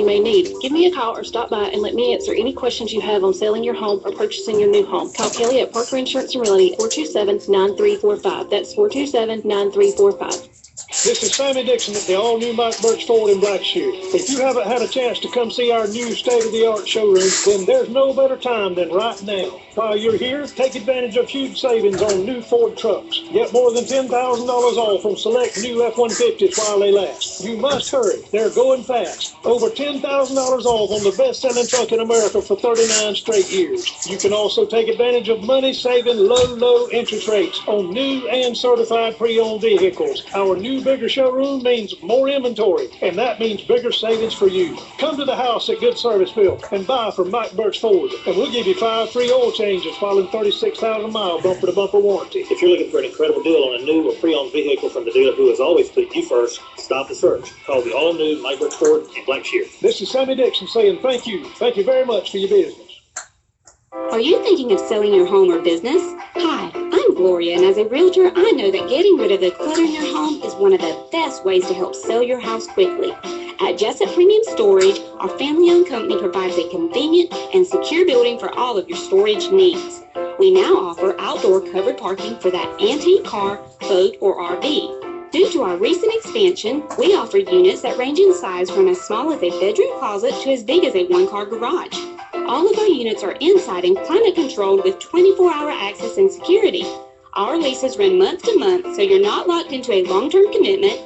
you may need. Give me a call or stop by and let me answer any questions you have on selling your home or purchasing your new home. Call Kelly at Parker Insurance and Realty, 427-9345. That's 427-9345. This is Sammy Dixon at the all-new Mike Birch Ford in Blackshear. If you haven't had a chance to come see our new state-of-the-art showroom, then there's no better time than right now. While you're here, take advantage of huge savings on new Ford trucks. Get more than $10,000 off from select new F-150s while they last. You must hurry. They're going fast. Over $10,000 off on the best-selling truck in America for 39 straight years. You can also take advantage of money-saving, low interest rates on new and certified pre-owned vehicles. Our new bigger showroom means more inventory, and that means bigger savings for you. Come to the house at Good Serviceville and buy from Mike Birch Ford, and we'll give you 5 free oil changes following 36,000-mile bumper-to-bumper warranty. If you're looking for an incredible deal on a new or pre-owned vehicle from the dealer who has always put you first, stop the search. Call the all-new Mike Birch Ford in Blackshear. This is Sammy Dixon saying thank you. Thank you very much for your business. Are you thinking of selling your home or business? Hi, I'm Gloria, and as a realtor, I know that getting rid of the clutter in your home is one of the best ways to help sell your house quickly. At Jessup Premium Storage, our family-owned company provides a convenient and secure building for all of your storage needs. We now offer outdoor covered parking for that antique car, boat, or RV. Due to our recent expansion, we offer units that range in size from as small as a bedroom closet to as big as a one-car garage. All of our units are inside and climate controlled with 24-hour access and security. Our leases run month to month, so you're not locked into a long-term commitment,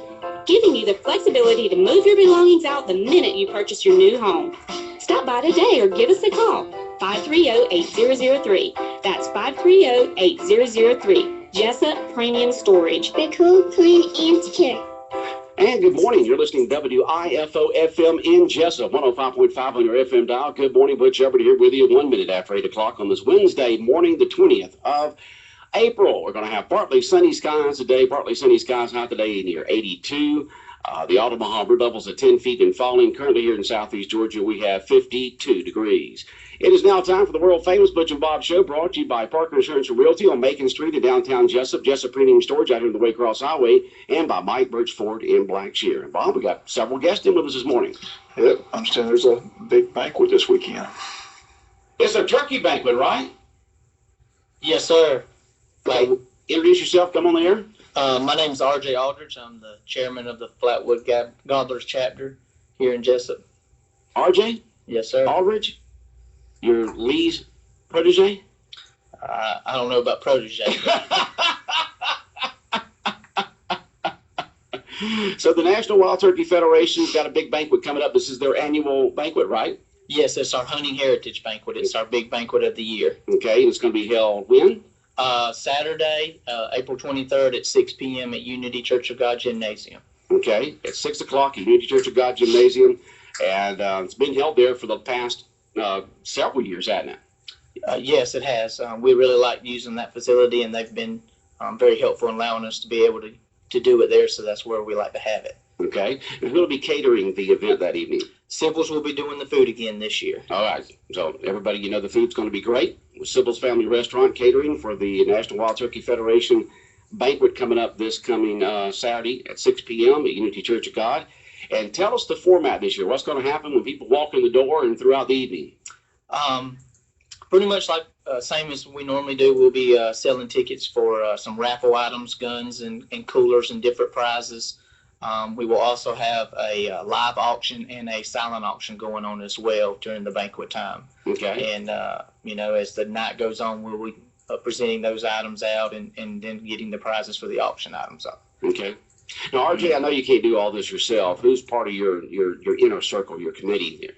giving you the flexibility to move your belongings out the minute you purchase your new home. Stop by today or give us a call, 530-8003. That's 530-8003. Jessup Premium Storage. The cool, clean, and secure. And good morning. You're listening to WIFO-FM in Jessup, 105.5 on your FM dial. Good morning. Butch here with you 1 minute after 8 o'clock on this Wednesday morning, the 20th of April. We're going to have partly sunny skies today, partly sunny skies high today near 82. The Omaha River levels at 10 feet and falling. Currently here in southeast Georgia, we have 52 degrees. It is now time for the world-famous Butch and Bob Show, brought to you by Parker Insurance and Realty on Macon Street in downtown Jessup, Jessup Premium Storage out here in the Waycross Highway, and by Mike Birch Ford in Blackshear. And Bob, we got several guests in with us this morning. Yep, I understand there's a big banquet this weekend. It's a turkey banquet, right? Yes, sir. Introduce yourself. Come on the air. My name's R.J. Aldridge. I'm the chairman of the Flatwood Gobblers chapter here in Jessup. R.J.? Yes, sir. Aldridge? You're Lee's protege? I don't know about protege. So the National Wild Turkey Federation's got a big banquet coming up. This is their annual banquet, right? Yes, it's our Hunting Heritage Banquet. It's our big banquet of the year. Okay, and it's going to be held when? Saturday, April 23rd at 6 p.m. at Unity Church of God Gymnasium. Okay, at 6 o'clock at Unity Church of God Gymnasium. And it's been held there for the past several years, hasn't it? Yes, it has. We really like using that facility, and they've been very helpful in allowing us to be able to do it there, so that's where we like to have it. Okay. And who will be catering the event that evening? Sybil's will be doing the food again this year. All right. So everybody, you know the food's going to be great. With Sybil's Family Restaurant catering for the National Wild Turkey Federation banquet coming up this coming Saturday at 6 p.m. at Unity Church of God. And tell us the format this year. What's going to happen when people walk in the door and throughout the evening? Pretty much like same as we normally do. We'll be selling tickets for some raffle items, guns, and coolers and different prizes. We will also have a live auction and a silent auction going on as well during the banquet time. Okay. And, as the night goes on, we'll be presenting those items out and then getting the prizes for the auction items up. Okay. Now, RJ, I know you can't do all this yourself. Who's part of your inner circle, your committee here?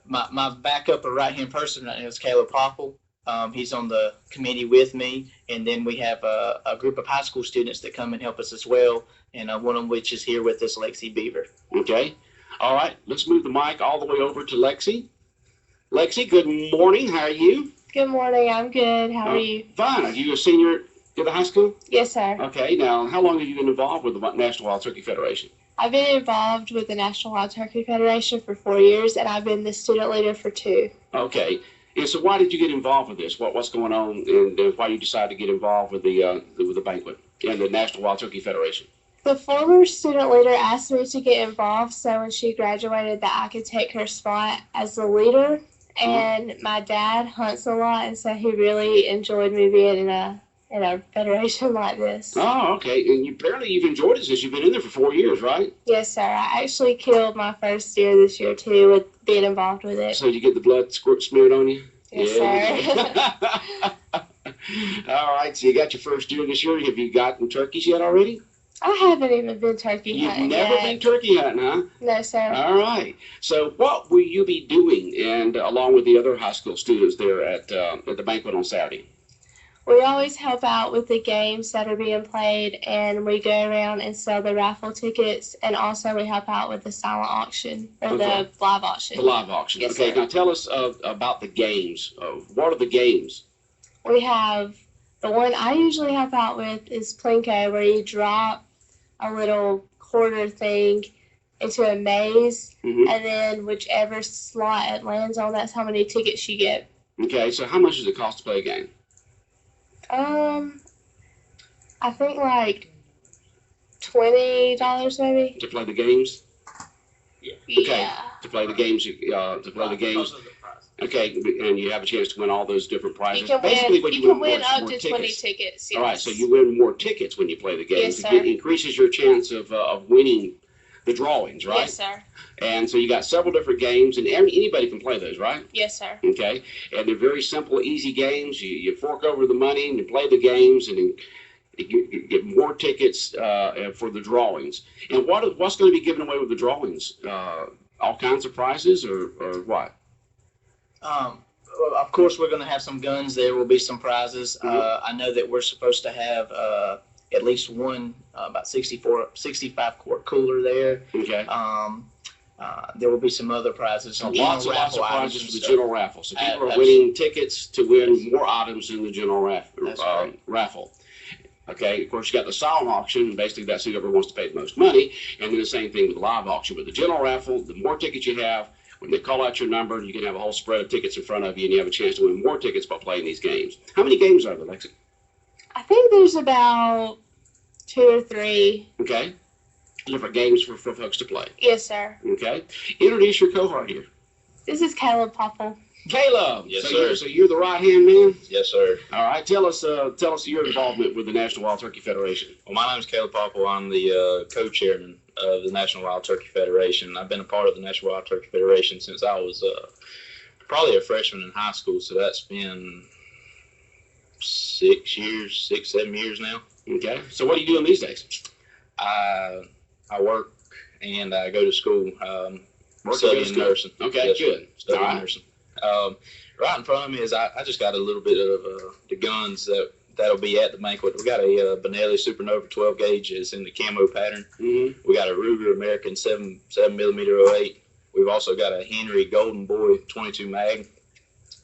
My backup or right-hand person right now is Caleb Popple. He's on the committee with me, and then we have a group of high school students that come and help us as well, and one of which is here with us, Lexi Beaver. Okay. All right. Let's move the mic all the way over to Lexi. Lexi, good morning. How are you? Good morning. I'm good. How are you? Fine. Are you a senior at the high school? Yes, sir. Okay. Now, how long have you been involved with the National Wild Turkey Federation? I've been involved with the National Wild Turkey Federation for 4 years, and I've been the student leader for 2. Okay. And so why did you get involved with this? What's going on, and why you decided to get involved with the banquet and the National Wild Turkey Federation? The former student leader asked me to get involved so when she graduated that I could take her spot as the leader. And my dad hunts a lot, and so he really enjoyed me being in a federation like this. Oh, okay. And apparently you've enjoyed it since you've been in there for 4 years, right? Yes, sir. I actually killed my first deer this year too with being involved with it. So you get the blood smeared on you? Yes, sir. All right. So you got your first deer this year. Have you gotten turkeys yet already? I haven't even been turkey hunting. You've never been turkey hunting, huh? No, sir. All right. So what will you be doing, and along with the other high school students there at the banquet on Saturday? We always help out with the games that are being played, and we go around and sell the raffle tickets, and also we help out with the silent auction, or the live auction. The live auction. Yes, okay, sir. now tell us about the games. What are the games? We have, the one I usually help out with is Plinko, where you drop a little quarter thing into a maze, and then whichever slot it lands on, that's how many tickets you get. Okay, so how much does it cost to play a game? I think like $20 maybe. To play the games? Yeah. Okay. Yeah. To play the games, Okay, and you have a chance to win all those different prizes. You can Basically, win, what you win can win more- up more to tickets. 20 tickets. Yes. All right, so you win more tickets when you play the games. Yes, sir. It increases your chance of winning the drawings, right? Yes, sir. And so you got several different games, and anybody can play those, right? Yes, sir. Okay, and they're very simple, easy games. You fork over the money and you play the games, and you get more tickets for the drawings. And what's going to be given away with the drawings? All kinds of prizes, or what? Well, of course, we're going to have some guns. There will be some prizes. I know that we're supposed to have at least one about 65 quart cooler there. Okay. There will be some other prizes. So lots of prizes for the stuff. general raffle. So people are winning tickets to win more items in the general raffle. Okay, of course, you got the silent auction, and basically that's whoever wants to pay the most money. And then the same thing with the live auction. With the general raffle, the more tickets you have, when they call out your number, you can have a whole spread of tickets in front of you, and you have a chance to win more tickets by playing these games. How many games are there, Lexi? I think there's about 2 or 3. Okay. Different games for folks to play. Yes, sir. Okay. Introduce your cohort here. This is Caleb Popple. Caleb. Yes, so sir. So you're the right-hand man? Yes, sir. All right. Tell us your involvement with the National Wild Turkey Federation. Well, my name is Caleb Popple. I'm the co-chairman of the National Wild Turkey Federation. I've been a part of the National Wild Turkey Federation since I was probably a freshman in high school, so that's been 7 years now. Okay. So what are you doing these days? I work and I go to school, studying nursing. Okay, Yes, good. Studying All right. nursing. Right in front of me is I just got a little bit of the guns that'll be at the banquet. We got a Benelli Supernova 12 gauge is in the camo pattern. Mm-hmm. We got a Ruger American 7mm 08. We've also got a Henry Golden Boy 22 mag.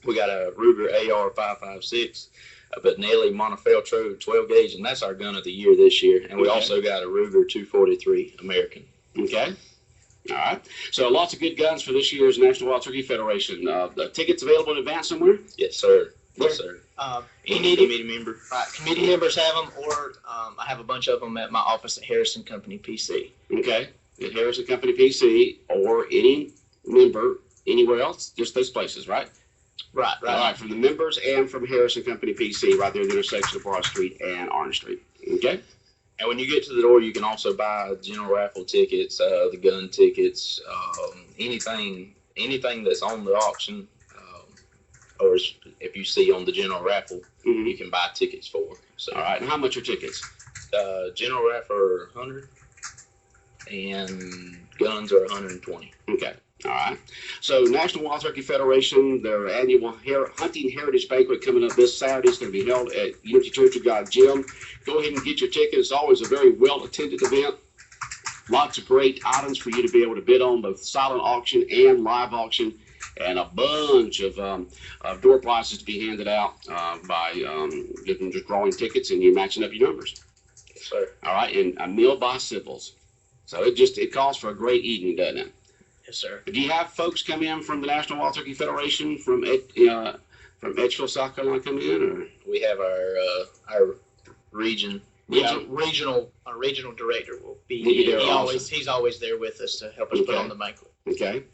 We got a Ruger AR 5.56, a Benelli Montefeltro 12 gauge, and that's our gun of the year this year. And we also got a Ruger 243 American. Okay. All right. So lots of good guns for this year's National Wild Turkey Federation. The tickets available in advance somewhere? Yes, sir. Yes, sir. Any committee member. Right, committee members have them, or I have a bunch of them at my office at Harrison Company PC. Okay. At Harrison Company PC or any member anywhere else? Just those places, right? Right. All right. From the members and from Harrison Company PC right there at the intersection of Broad Street and Orange Street. Okay. And when you get to the door, you can also buy general raffle tickets, the gun tickets, anything that's on the auction, or if you see on the general raffle, you can buy tickets for. So, all right. And how much are tickets? General raffle are 100, and guns are 120. Okay. All right. So National Wild Turkey Federation, their annual Hunting Heritage Banquet coming up this Saturday. It's going to be held at Unity Church of God Gym. Go ahead and get your ticket. It's always a very well-attended event. Lots of great items for you to be able to bid on, both silent auction and live auction, and a bunch of door prizes to be handed out by just drawing tickets and you matching up your numbers. Yes, sir. All right. And a meal by Sybil's. So it calls for a great evening, doesn't it? Yes, sir. Do you have folks come in from the National Wild Turkey Federation from Edgefield, South Carolina, come in, or? We have our region Our regional director will be. He'll be there also. He's always there with us to help us put on the banquet. Okay.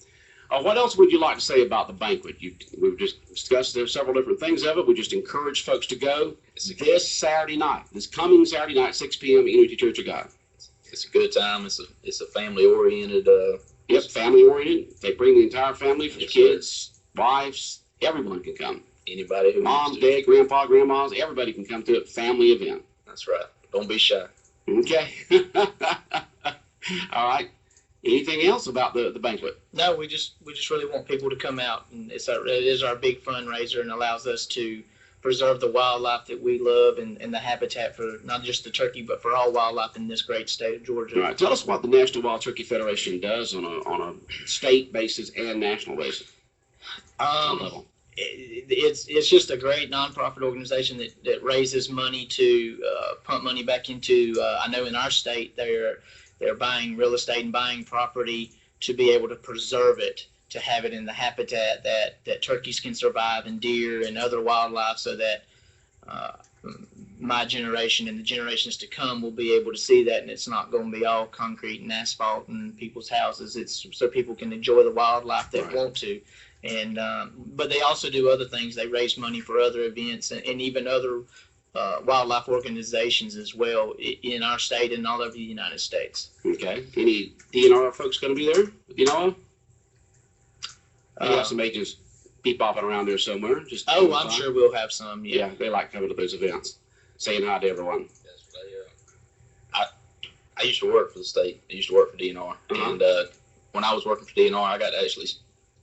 What else would you like to say about the banquet? We've just discussed there's several different things of it. We just encourage folks to go. It's this Saturday night, this coming Saturday night, 6 p.m. at Unity Church of God. It's a good time. It's a family oriented. Yep, family oriented. They bring the entire family, for the kids, wives, everyone can come. Anybody who Mom, dad, grandpa, grandmas, everybody can come to it. Family event. That's right. Don't be shy. Okay. All right. Anything else about the banquet? No, we just really want people to come out, and it is our big fundraiser, and allows us to preserve the wildlife that we love and the habitat for not just the turkey, but for all wildlife in this great state of Georgia. All right. Tell us what the National Wild Turkey Federation does on a state basis and national basis. It's just a great nonprofit organization that raises money to pump money back into. I know in our state they're buying real estate and buying property to be able to preserve it, to have it in the habitat that turkeys can survive, and deer and other wildlife, so that my generation and the generations to come will be able to see that, and it's not going to be all concrete and asphalt and people's houses. It's so people can enjoy the wildlife that want to. And but they also do other things. They raise money for other events and even other wildlife organizations as well in our state and all over the United States. Okay. Any DNR folks going to be there? You know? We have some agents bopping around there somewhere. I'm sure we'll have some. Yeah, they like coming to those events, saying hi to everyone. I used to work for the state. I used to work for DNR. And when I was working for DNR, I got to actually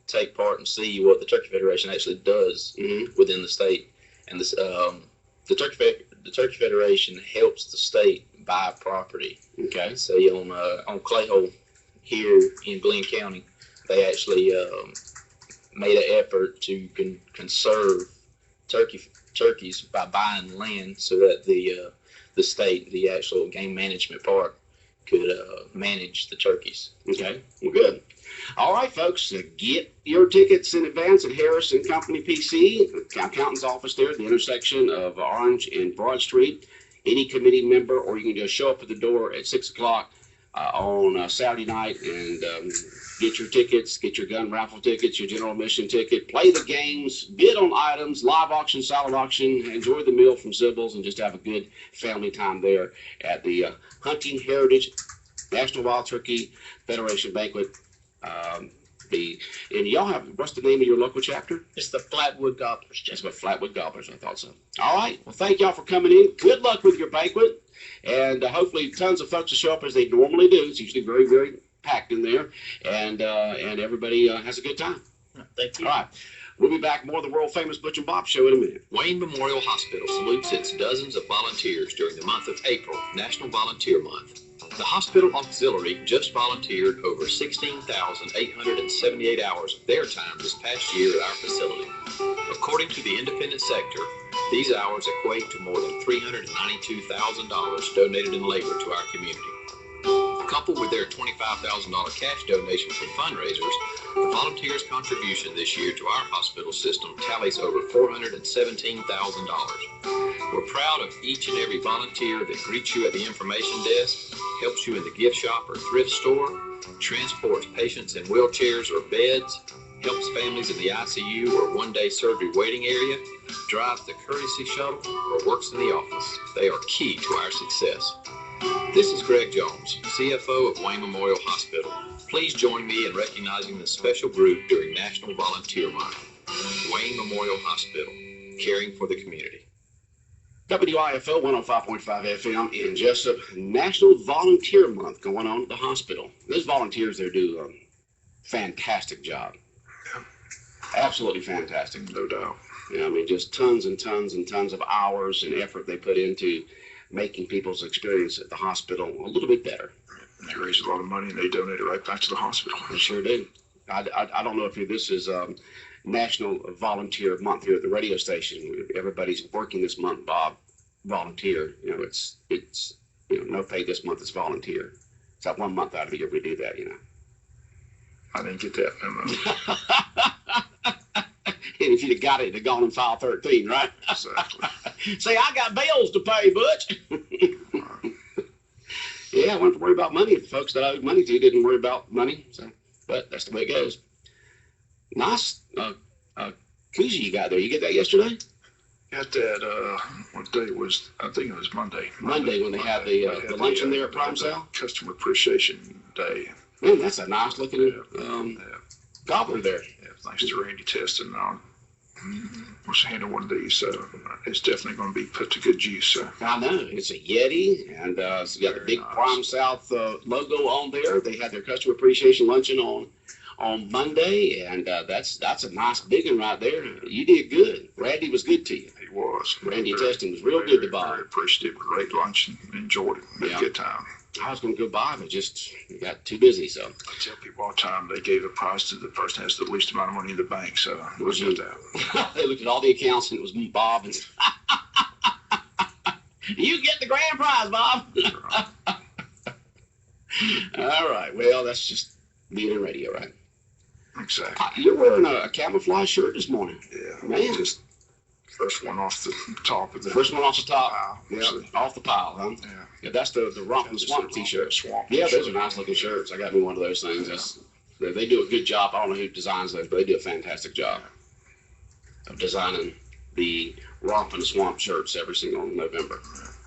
take part and see what the Turkey Federation actually does within the state. And this, the Turkey Federation helps the state buy property. Okay. Say on Clayhole here in Glenn County, they actually made an effort to conserve turkeys by buying land so that the state, the actual game management part, could manage the turkeys. Okay, well, good. All right, folks, get your tickets in advance at Harris & Company PC, accountant's office there at the intersection of Orange and Broad Street. Any committee member, or you can just show up at the door at 6 o'clock on Saturday night and get your tickets, get your gun raffle tickets, your general admission ticket, play the games, bid on items, live auction, silent auction, enjoy the meal from Sybil's, and just have a good family time there at the Hunting Heritage National Wild Turkey Federation Banquet. And y'all have, what's the name of your local chapter? It's the Flatwood Gobblers. That's what Flatwood Gobblers, I thought so. All right, well, thank y'all for coming in. Good luck with your banquet, and hopefully tons of folks will show up as they normally do. It's usually very, very packed in there, and everybody has a good time. Thank you. All right, we'll be back more of the world-famous Butch and Bob Show in a minute. Wayne Memorial Hospital salutes its dozens of volunteers during the month of April, National Volunteer Month. The hospital auxiliary just volunteered over 16,878 hours of their time this past year at our facility. According to the independent sector, these hours equate to more than $392,000 donated in labor to our community. Coupled with their $25,000 cash donation from fundraisers, the volunteers' contribution this year to our hospital system tallies over $417,000. We're proud of each and every volunteer that greets you at the information desk, helps you in the gift shop or thrift store, transports patients in wheelchairs or beds, helps families in the ICU or one-day surgery waiting area, drives the courtesy shuttle, or works in the office. They are key to our success. This is Greg Jones, CFO of Wayne Memorial Hospital. Please join me in recognizing this special group during National Volunteer Month. Wayne Memorial Hospital, caring for the community. WIFO 105.5 FM in Jessup. National Volunteer Month going on at the hospital. Those volunteers there do a fantastic job. Absolutely fantastic. No doubt. Yeah, I mean, just tons and tons and tons of hours and effort they put into making people's experience at the hospital a little bit better. And they raise a lot of money and they donate it right back to the hospital. They sure do. I don't know if this is National Volunteer Month here at the radio station. Everybody's working this month, Bob. Volunteer. You know, it's no pay this month. It's volunteer. It's that 1 month out of the year we do that. I didn't get that memo. And if you'd have got it, it'd have gone in file 13, right? Exactly. Say, I got bills to pay, Butch. Yeah, I wouldn't have to worry about money. The folks that I owed money to didn't worry about money. So, but that's the way it goes. Nice koozie you got there. You get that yesterday? Got that, what day was, I think it was Monday. Monday when they had the luncheon there at Prime Sale? Customer Appreciation Day. Man, that's a nice looking gobbler there. Yeah, thanks to Randy Teston. Was handle one of these, so it's definitely going to be put to good use. So. I know it's a Yeti, and it's got the big nice Prime South logo on there. They had their customer appreciation luncheon on Monday, and that's a nice big one right there. You did good. Randy was good to you. He was. Randy Teston was real good to Bob. Very appreciative. Great lunch and enjoyed it. Had a good time. I was going to go by, but just got too busy. So I tell people all the time they gave the prize to the person who has the least amount of money in the bank. So it was that. They looked at all the accounts and it was Bob. And you get the grand prize, Bob. All right. Well, that's just being in radio, right? Exactly. You're wearing a camouflage shirt this morning. Yeah, man. Just first one off the top of the first one off the top. Pile, yeah, off the pile, huh? Yeah, that's the Romp and the Swamp t-shirt. Yeah, those are nice looking shirts. I got me one of those things. They do a good job. I don't know who designs those, but they do a fantastic job of designing the Romp and the Swamp shirts every single November.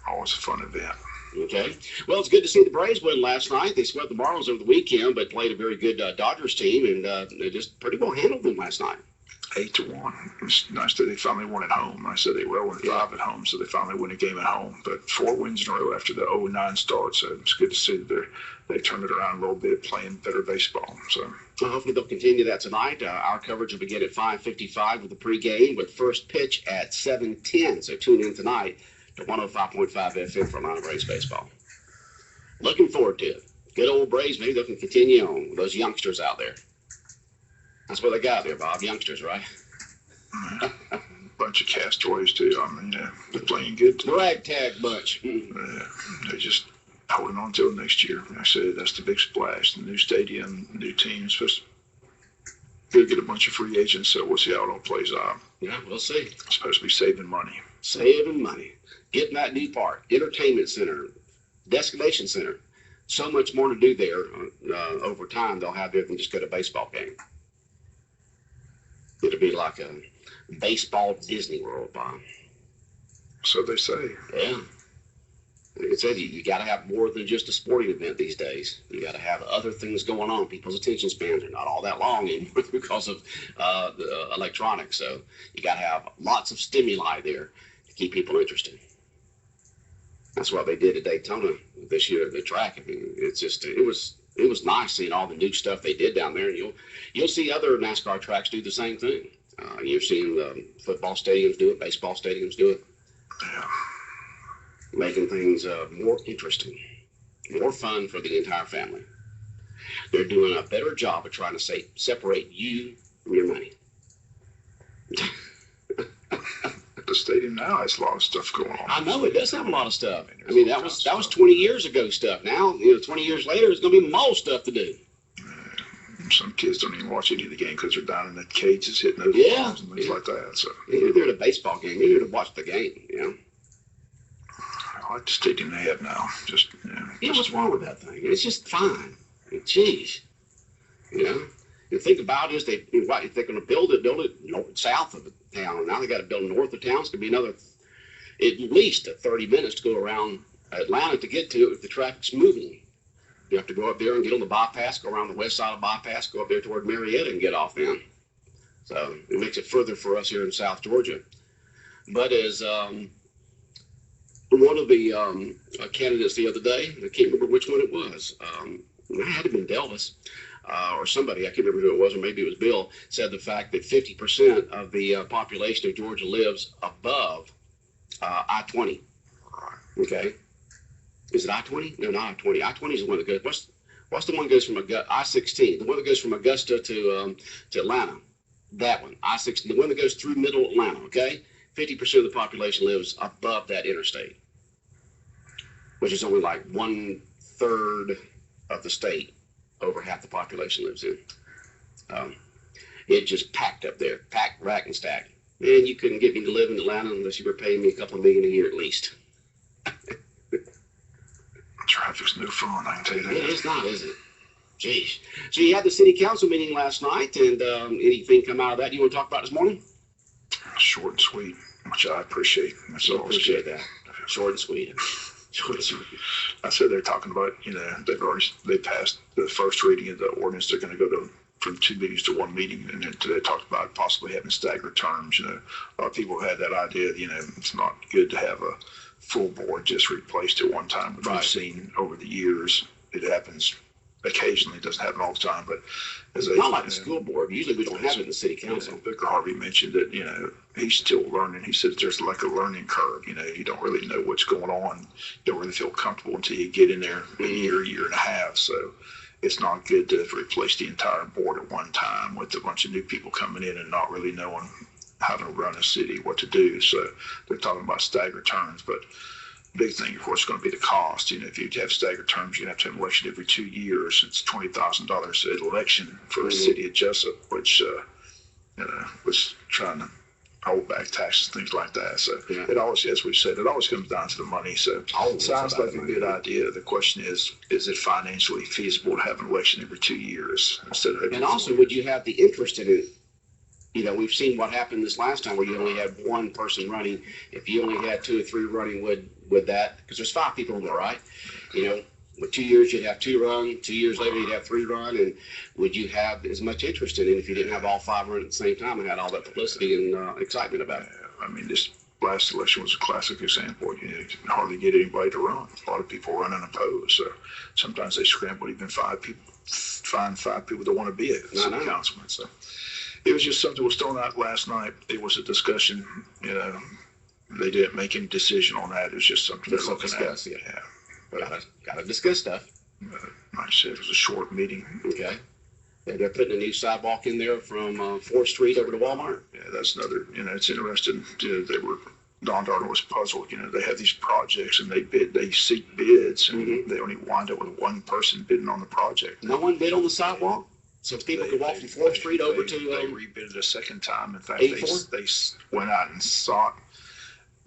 Always a fun event. Okay. Well, it's good to see the Braves win last night. They swept the Marlins over the weekend, but played a very good Dodgers team, and they just pretty well handled them last night. 8-1. It's nice that they finally won at home. I said they were 0-5 at home, so they finally win a game at home. But 4 wins in a row after the 0-9 start, so it's good to see that they turned it around a little bit, playing better baseball. So hopefully they'll continue that tonight. Our coverage will begin at 5:55 with the pregame, with first pitch at 7:10. So tune in tonight to 105.5 FM for Atlanta Braves baseball. Looking forward to it. Good old Braves, maybe they can continue on with those youngsters out there. That's what they got there, Bob. Youngsters, right? Bunch of castaways, too. I mean, they're playing good. The ragtag bunch. They're just holding on till next year. Like I said, that's the big splash. The new stadium, new teams. They'll get a bunch of free agents, so we'll see how it all plays out. Yeah, we'll see. It's supposed to be saving money. Saving money. Getting that new park, entertainment center, destination center. So much more to do there over time they'll have there than just go to a baseball game. It'll be like a baseball Disney World, Bob. So they say. Yeah. Like I said, you got to have more than just a sporting event these days. You got to have other things going on. People's attention spans are not all that long anymore because of the electronics. So you got to have lots of stimuli there to keep people interested. That's what they did at Daytona this year at the track. I mean, it's just it was nice seeing all the new stuff they did down there. And you'll see other NASCAR tracks do the same thing. You're seeing football stadiums do it, baseball stadiums do it. Yeah. Making things more interesting, more fun for the entire family. They're doing a better job of trying to separate you from your money. The stadium now has a lot of stuff going on. I know it does have a lot of stuff. I mean, that was 20 years ago stuff. Now, 20 years later, there's going to be more stuff to do. Some kids don't even watch any of the game because they're down in the cages hitting those balls and things like that. So you're there at a baseball game. You're there to watch the game. I like the stadium they have now. What's wrong with that thing? It's just fine. Jeez. You think about it, they're going to build it north, south of the town. Now they got to build north of town. It's going to be another, at least 30 minutes to go around Atlanta to get to it if the traffic's moving. You have to go up there and get on the bypass, go around the west side of the bypass, go up there toward Marietta and get off then. So it makes it further for us here in South Georgia. But as one of the candidates the other day, I can't remember which one it was, it had to have been Delvis, or somebody, I can't remember who it was, or maybe it was Bill, said the fact that 50% of the population of Georgia lives above I-20. Okay. Is it I-20? No, not I-20. I-20 is the one that goes, what's the one that goes from I-16? The one that goes from Augusta to Atlanta. That one, I-16, the one that goes through middle Atlanta, okay? 50% of the population lives above that interstate, which is only like 1/3 of the state. Over half the population lives in. It just packed up there, packed, rack, and stacked. And you couldn't get me to live in Atlanta unless you were paying me a couple of million a year at least. Traffic's no fun, I can tell you that. It is not, is it? Jeez. So you had the city council meeting last night, and anything come out of that you want to talk about this morning? Short and sweet, which I appreciate. That's I all. appreciate that. Short and sweet. Short and sweet. I said they're talking about, they passed the first reading of the ordinance. They're going to go from 2 meetings to 1 meeting, and then today talked about possibly having staggered terms. A lot of people had that idea. It's not good to have a full board just replaced at one time. But I've seen over the years it happens occasionally. It doesn't happen all the time, but not like the school board. Usually we don't have it in the city council. Vicar Harvey mentioned that he's still learning. He said there's like a learning curve. You don't really know what's going on. You don't really feel comfortable until you get in there a year and a half. So it's not good to replace the entire board at one time with a bunch of new people coming in and not really knowing how to run a city, what to do. So they're talking about staggered terms, but big thing, of course, is going to be the cost. If you have staggered terms, you have to have an election every 2 years. It's $20,000 an election for the city of Jessup, which was trying to hold back taxes, things like that. So it always, as we've said, it always comes down to the money. So it sounds like a good idea. The question is it financially feasible to have an election every 2 years instead of every 4 years? And also, would you have the interest in it? We've seen what happened this last time where you only had one person running. If you only had 2 or 3 running, would that, because there's 5 people in there, right? With 2 years, you'd have 2 run. 2 years later, you'd have 3 run. And would you have as much interest in it if you didn't have all 5 run at the same time and had all that publicity and excitement about it? This last election was a classic example. You can hardly get anybody to run. A lot of people run unopposed. So sometimes they scramble even 5 people, find 5 people that want to be a city councilman. So it was just something that was thrown out last night. It was a discussion. They didn't make any decision on that. It was just something to discuss. Yeah. Gotta discuss stuff. Like I said, it was a short meeting. Okay. And they're putting a new sidewalk in there from 4th Street over to Walmart. Yeah, that's another. It's interesting. Don Darden was puzzled. They have these projects and they seek bids, and they only wind up with one person bidding on the project. No one bid on the sidewalk? So people could walk from 4th Street over to... They rebid a second time. In fact, they went out and sought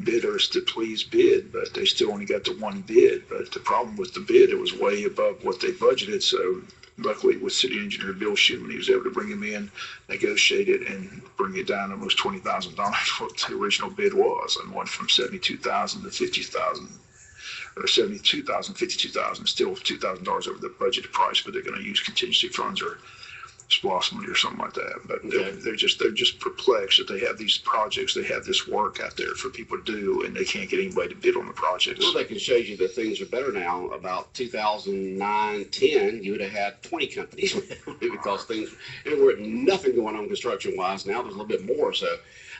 bidders to please bid, but they still only got the one bid. But the problem with the bid, it was way above what they budgeted. So luckily with city engineer Bill Schumann, he was able to bring him in, negotiate it, and bring it down almost $20,000 what the original bid was, and went from $72,000 to $50,000. Or $72,000, $52,000, still $2,000 over the budgeted price, but they're going to use contingency funds or SPLOST money or something like that. But they're just perplexed that they have these projects, they have this work out there for people to do, and they can't get anybody to bid on the projects. Well, they can show you that things are better now. About 2009, 10, you would have had 20 companies because there were nothing going on construction-wise. Now there's a little bit more, so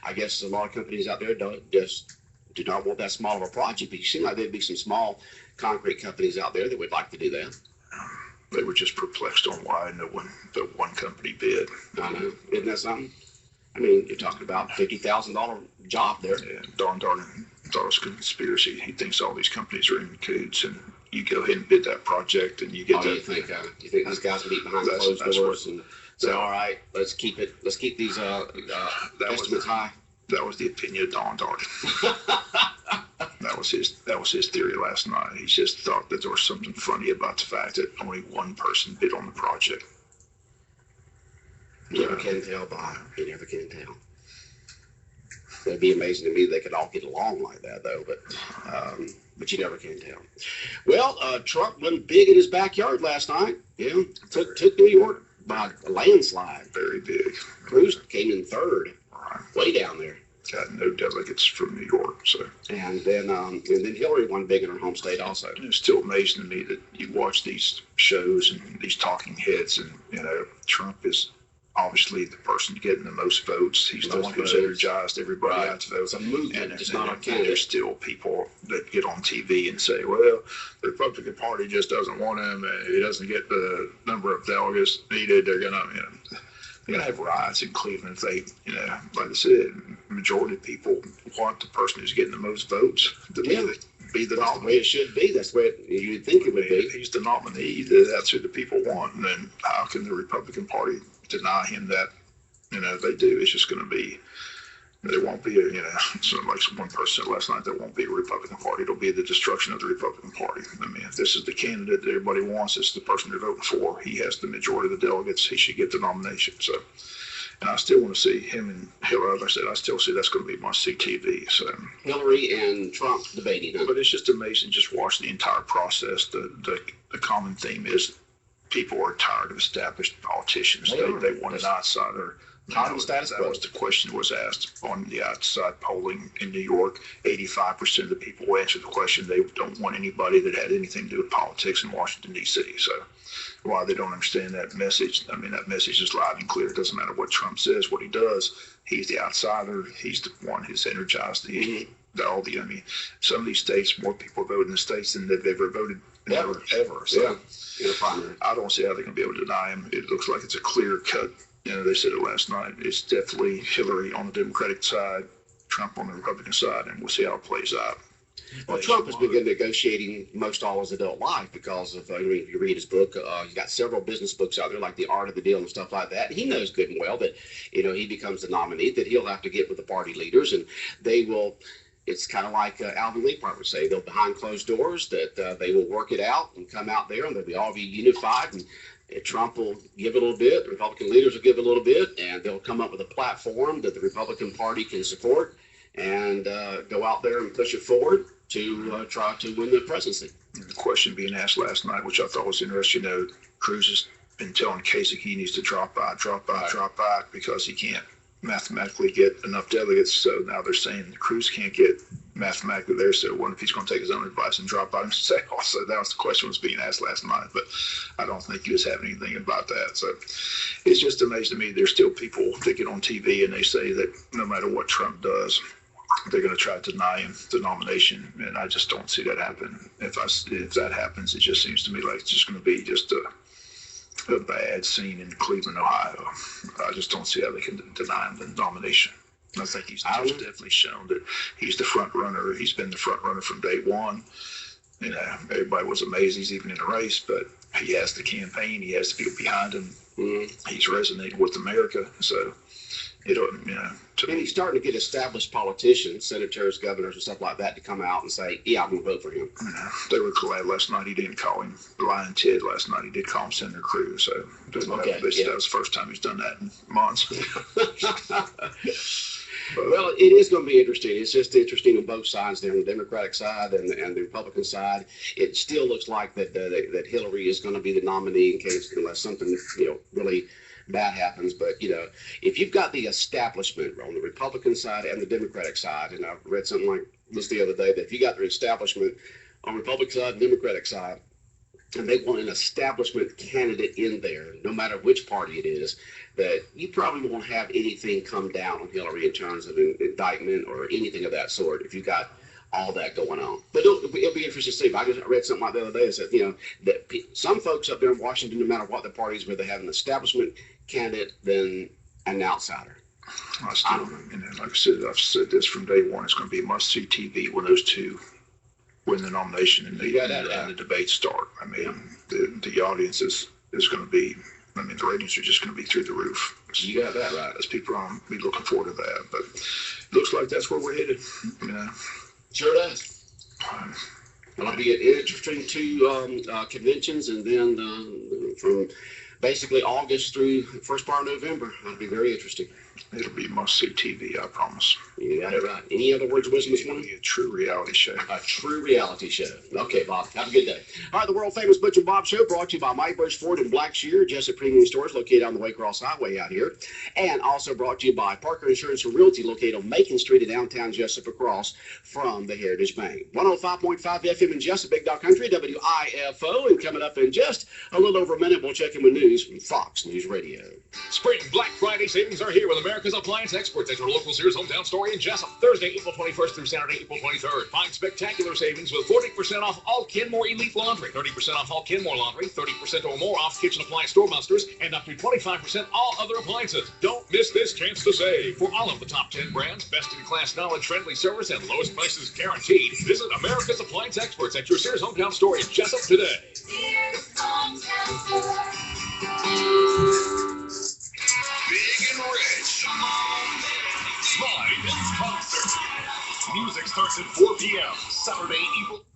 I guess a lot of companies out there do not want that small of a project, but you seem like there'd be some small concrete companies out there that would like to do that. They were just perplexed on why the one company bid. I know. Isn't that something? You're talking about $50,000 job there. Yeah, Don Darden thought it was a conspiracy. He thinks all these companies are in cahoots, and you go ahead and bid that project, and you get that. You think these guys meet behind closed doors and say, all right, let's keep these estimates high? That was the opinion of Don Darden. That was his theory last night. He just thought that there was something funny about the fact that only one person bid on the project. You never can tell, Bob. You never can tell. It'd be amazing to me they could all get along like that, though. But you never can tell. Well, Trump went big in his backyard last night. Yeah, took New York by a landslide. Very big. Cruz came in 3rd, way down there. Got no delegates from New York, so. And then Hillary won big in her home state also. It's still amazing to me that you watch these shows and these talking heads, and Trump is obviously the person getting the most votes. He's the one who's energized everybody out to vote. It's a movement, and there's still people that get on TV and say, well, the Republican Party just doesn't want him, and he doesn't get the number of delegates needed. They're gonna have riots in Cleveland if they, like I said, majority of people want the person who's getting the most votes to be the nominee. That's the way it should be. That's the way you'd think it would be. He's the nominee. That's who the people want. And then how can the Republican Party deny him that? They do. It's just going to be There won't be so like one person said last night, there won't be a Republican Party. It'll be the destruction of the Republican Party. I mean, if this is the candidate that everybody wants, it's the person they're voting for. He has the majority of the delegates. He should get the nomination. So, and I still want to see him and Hillary. Like I said, I still see that's going to be must-see TV. So Hillary and Trump debating. Huh? But it's just amazing just watch the entire process. The common theme is people are tired of established politicians. They want an outsider. That was the question was asked on the outside polling in New York. 85% of the people who answered the question, they don't want anybody that had anything to do with politics in Washington, D.C. So why they don't understand that message, I mean, that message is loud and clear. It doesn't matter what Trump says, what he does. He's the outsider. He's the one who's energized I mean, some of these states, more people vote in the states than they've ever voted ever. So I don't see how they're going to be able to deny him. It looks like it's a clear cut. They said it last night. It's definitely Hillary on the Democratic side, Trump on the Republican side, and we'll see how it plays out. Well, Trump has begun negotiating most all his adult life because of, if you read his book, he's got several business books out there like The Art of the Deal and stuff like that. He knows good and well that, he becomes the nominee, that he'll have to get with the party leaders, and they will. It's kind of like Alvin Leapart would say, they'll behind closed doors, that they will work it out and come out there and they'll all be unified. And Trump will give a little bit, the Republican leaders will give a little bit, and they'll come up with a platform that the Republican Party can support and go out there and push it forward to try to win the presidency. The question being asked last night, which I thought was interesting, Cruz has been telling Kasich he needs to drop out because he can't mathematically get enough delegates. So now they're saying Cruz can't get mathematically there. So what if he's going to take his own advice and drop out himself? So that was the question was being asked last night, but I don't think he was having anything about that. So it's just amazing to me. There's still people that get on TV and they say that no matter what Trump does, they're going to try to deny him the nomination, and I just don't see that happen. If that happens, it just seems to me like it's just going to be just a bad scene in Cleveland, Ohio. I just don't see how they can deny him the nomination. I think he's just definitely shown that he's the front runner. He's been the front runner from day one. Everybody was amazed he's even in the race, but he has the campaign. He has the people behind him. He's resonating with America. So, and he's starting to get established politicians, senators, governors, and stuff like that to come out and say, yeah, I'm going to vote for him. They were glad last night he didn't call him Lion Ted last night. He did call him Senator Cruz. So that was the first time he's done that in months. Well, it is going to be interesting. It's just interesting on both sides there, on the Democratic side and the Republican side. It still looks like that Hillary is going to be the nominee unless something really bad happens. But if you've got the establishment on the Republican side and the Democratic side, and I read something like this the other day, that if you got the establishment on the Republican side and Democratic side, and they want an establishment candidate in there, no matter which party it is, that you probably won't have anything come down on Hillary in terms of an indictment or anything of that sort if you got all that going on. But it'll be interesting to see. I just read something like the other day that said, that some folks up there in Washington, no matter what the parties, whether they have an establishment candidate than an outsider. Like I said, I've said this from day one. It's going to be must-see TV when those two win the nomination and the debates start. I mean, the audience is going to be. I mean, the ratings are just going to be through the roof. You got that right. As people are be looking forward to that, but it looks like that's where we're headed. Sure does. It'll be interesting two conventions, and then from basically August through first part of November. It'll be very interesting. It'll be must-see TV, I promise. You got it right. Any other words of wisdom this morning? It'll be a true reality show. A true reality show. Okay, Bob. Have a good day. All right, the world-famous Butch and Bob Show brought to you by Mike Bush Ford in Blackshear, Jessup Premium Stores located on the Waycross Highway out here. And also brought to you by Parker Insurance and Realty located on Macon Street in downtown Jessup across from the Heritage Bank. 105.5 FM in Jessup, Big Dog Country, WIFO. And coming up in just a little over a minute, we'll check in with news from Fox News Radio. Spring Black Friday savings are here with America's Appliance Experts at your local Sears hometown store in Jessup. Thursday, April 21st through Saturday, April 23rd. Find spectacular savings with 40% off all Kenmore Elite Laundry, 30% off all Kenmore Laundry, 30% or more off kitchen appliance store busters, and up to 25% all other appliances. Don't miss this chance to save. For all of the top 10 brands, best-in-class knowledge, friendly service, and lowest prices guaranteed. Visit America's Appliance Experts at your Sears hometown store in Jessup today. Sears hometown store. Big and rich. Slide at 4 p.m. Saturday, April.